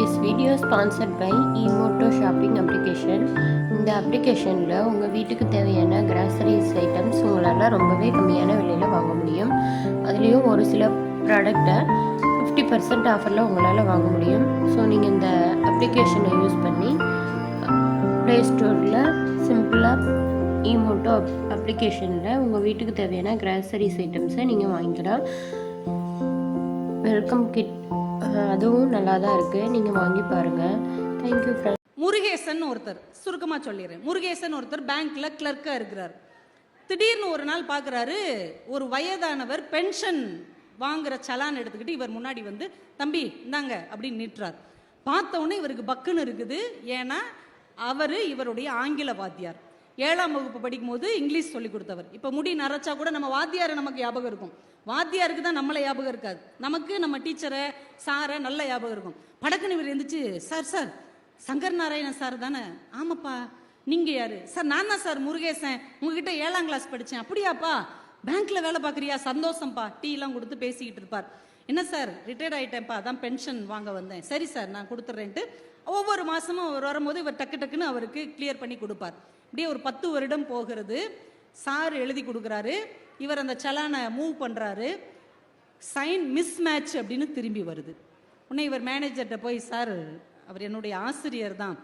This video is sponsored by eMoto shopping application. இந்த அப்ளிகேஷனில் உங்கள் வீட்டுக்கு தேவையான கிராசரிஸ் ஐட்டம்ஸ் உங்களால் ரொம்பவே கம்மியான விலையில் வாங்க முடியும். அதுலேயும் ஒரு சில ப்ராடக்டை 50% ஆஃபரில் உங்களால் வாங்க முடியும். ஸோ நீங்கள் இந்த அப்ளிகேஷனை யூஸ் பண்ணி ப்ளே ஸ்டோரில் சிம்பிளாக eMoto அப்ளிகேஷனில் உங்கள் வீட்டுக்கு தேவையான கிராசரிஸ் ஐட்டம்ஸை நீங்கள் வாங்கிக்கலாம். வெல்கம் கிட் அதுவும் நல்லா தான் இருக்குது, நீங்கள் வாங்கி பாருங்கள். Thank you friend. முருகேசன் ஒருத்தர், சுருக்கமாக சொல்லிடுறேன். முருகேசன் ஒருத்தர் பேங்க்கில் கிளர்க்காக இருக்கிறார். திடீர்னு ஒரு நாள் பார்க்குறாரு, ஒரு வயதானவர் பென்ஷன் வாங்குற சலான் எடுத்துக்கிட்டு இவர் முன்னாடி வந்து, தம்பி இந்தாங்க அப்படின்னு நீட்டுறார். பார்த்த உடனே இவருக்கு பக்குன்னு இருக்குது. ஏன்னா அவர் இவருடைய ஆங்கில வாத்தியார். 7ஆம் வகுப்பு படிக்கும் போது இங்கிலீஷ் சொல்லி கொடுத்தவர். இப்போ முடி நரைச்சா கூட நம்ம வாத்தியாரை நமக்கு ஞாபகம் இருக்கும், வாத்தியாருக்கு தான் நம்மளை ஞாபகம் இருக்காது. நமக்கு நம்ம டீச்சரை சாரை நல்ல ஞாபகம் இருக்கும். படக்குன்னு இவர் இருந்துச்சு, sir sir Shankar Narayanan sir தானே? ஆமாப்பா. நீங்கள் யார்? சார் நான் தான் சார் முருகேசன், உங்ககிட்ட 7ஆம் கிளாஸ் படித்தேன். அப்படியாப்பா, பேங்க்கில் வேலை பார்க்குறியா? சந்தோஷம்ப்பா. டீலாம் கொடுத்து பேசிக்கிட்டு இருப்பார். என்ன சார், ரிட்டையர்ட் ஆகிட்டேன்ப்பா, அதான் பென்ஷன் வாங்க வந்தேன். சரி சார் நான் கொடுத்துட்றேன்ட்டு ஒவ்வொரு மாதமும் அவர் வரும்போது இவர் டக்கு டக்குன்னு அவருக்கு கிளியர் பண்ணி கொடுப்பார். இப்படியே ஒரு 10 வருடம் போகிறது. சார் எழுதி கொடுக்குறாரு, இவர் அந்த சலானை மூவ் பண்ணுறாரு. சைன் மிஸ் மேட்ச் அப்படின்னு திரும்பி வருது. உடனே இவர் மேனேஜர்கிட்ட போய், சார் அவர் என்னுடைய ஆசிரியர் தான்,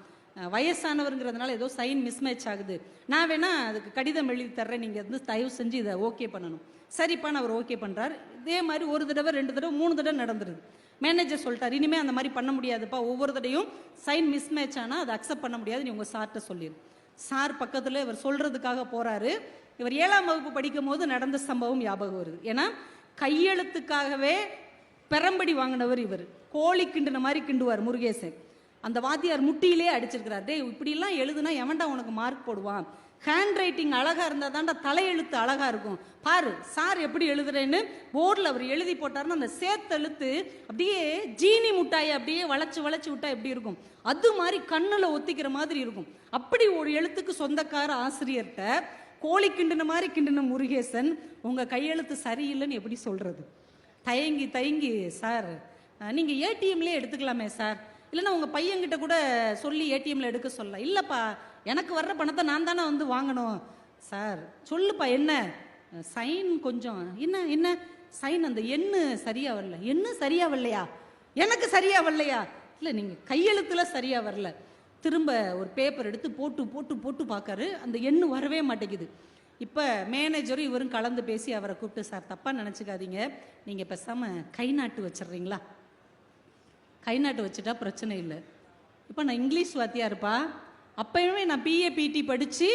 வயசானவருங்கிறதுனால ஏதோ சைன் மிஸ் மேட்ச் ஆகுது, நான் வேணா அதுக்கு கடிதம் எழுதி தர்றேன், நீங்கள் வந்து தயவு செஞ்சு இதை ஓகே பண்ணணும். சரிப்பான்னு அவர் ஓகே பண்ணுறார். இதே மாதிரி ஒரு தடவை 2 தடவை 3 தடவை நடந்துருது. மேனேஜர் சொல்லிட்டார், இனிமேல் அந்த மாதிரி பண்ண முடியாதுப்பா, ஒவ்வொரு தடையும் சைன் மிஸ் மேட்ச் ஆனால் அதை அக்செப்ட் பண்ண முடியாது, நீ உங்கள் சார்கிட்ட சொல்லிடு. சார் பக்கத்தில் இவர் சொல்கிறதுக்காக போகிறாரு. இவர் 7ஆம் வகுப்பு படிக்கும் போது நடந்த சம்பவம் ஞாபகம் வருது. ஏன்னா கையெழுத்துக்காகவே பெரம்படி வாங்கினவர் இவர். கோழி கிண்டுன மாதிரி கிண்டுவார் முருகேசன். அந்த வாத்தியார் முட்டியிலே அடிச்சிருக்கிறார். டே இப்படிலாம் எழுதுனா எவன்டா உனக்கு மார்க் போடுவான்? ஹேண்ட் ரைட்டிங் அழகாக இருந்தால் தான்டா தலையெழுத்து அழகாக இருக்கும். பாரு சார் எப்படி எழுதுறேன்னு போர்டில் அவர் எழுதி போட்டாருன்னா அந்த சேர்த்தெழுத்து அப்படியே ஜீனி முட்டாயை அப்படியே வளைச்சு வளைச்சு விட்டா எப்படி இருக்கும், அது மாதிரி கண்ணில் ஒத்திக்கிற மாதிரி இருக்கும். அப்படி ஒரு எழுத்துக்கு சொந்தக்கார ஆசிரியர்கிட்ட கோழி கிண்டுன மாதிரி கிண்டுன முருகேசன் உங்கள் கையெழுத்து சரியில்லைன்னு எப்படி சொல்கிறது? தயங்கி தயங்கி, சார் நீங்கள் ஏடிஎம்லேயே எடுத்துக்கலாமே சார், இல்லைன்னா உங்கள் பையன்கிட்ட கூட சொல்லி ஏடிஎம்ல எடுக்க சொல்லலாம். இல்லைப்பா, எனக்கு வர்ற பணத்தை நான் தானே வந்து வாங்கணும். சார் சொல்லுப்பா, என்ன சைன் கொஞ்சம் என்ன என்ன சைன் அந்த எண்ணு சரியா வரல. எண்ணு சரியா வரலையா? எனக்கு சரியா வரலையா? இல்லை நீங்கள் கையெழுத்துல சரியா வரல. திரும்ப ஒரு பேப்பர் எடுத்து போட்டு போட்டு போட்டு பார்க்காரு, அந்த எண்ணு வரவே மாட்டேங்குது. இப்போ மேனேஜரும் இவரும் கலந்து பேசி அவரை கூப்பிட்டு, சார் தப்பாக நினச்சிக்காதீங்க, நீங்கள் பேசாமல் கை நாட்டு வச்சிடுறீங்களா? கை நாட்டு வச்சுட்டா பிரச்சனை இல்லை. இப்போ நான் இங்கிலீஷ் வாத்தியாருப்பா, அப்பயுமே நான் பிஏ பிடி படித்து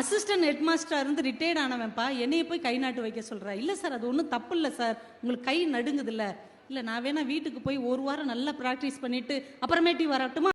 அசிஸ்டன்ட் ஹெட்மாஸ்டராக இருந்து ரிட்டையர்ட் ஆனவன்ப்பா, என்னைய போய் கை நாட்டு வைக்க சொல்கிறா? இல்லை சார் அது ஒன்றும் தப்பு இல்லை சார், உங்களுக்கு கை நடுங்குதில்ல. இல்லை நான் வேணா வீட்டுக்கு போய் 1 வாரம் நல்லா ப்ராக்டிஸ் பண்ணிவிட்டு அப்புறமேட்டி வரட்டுமா?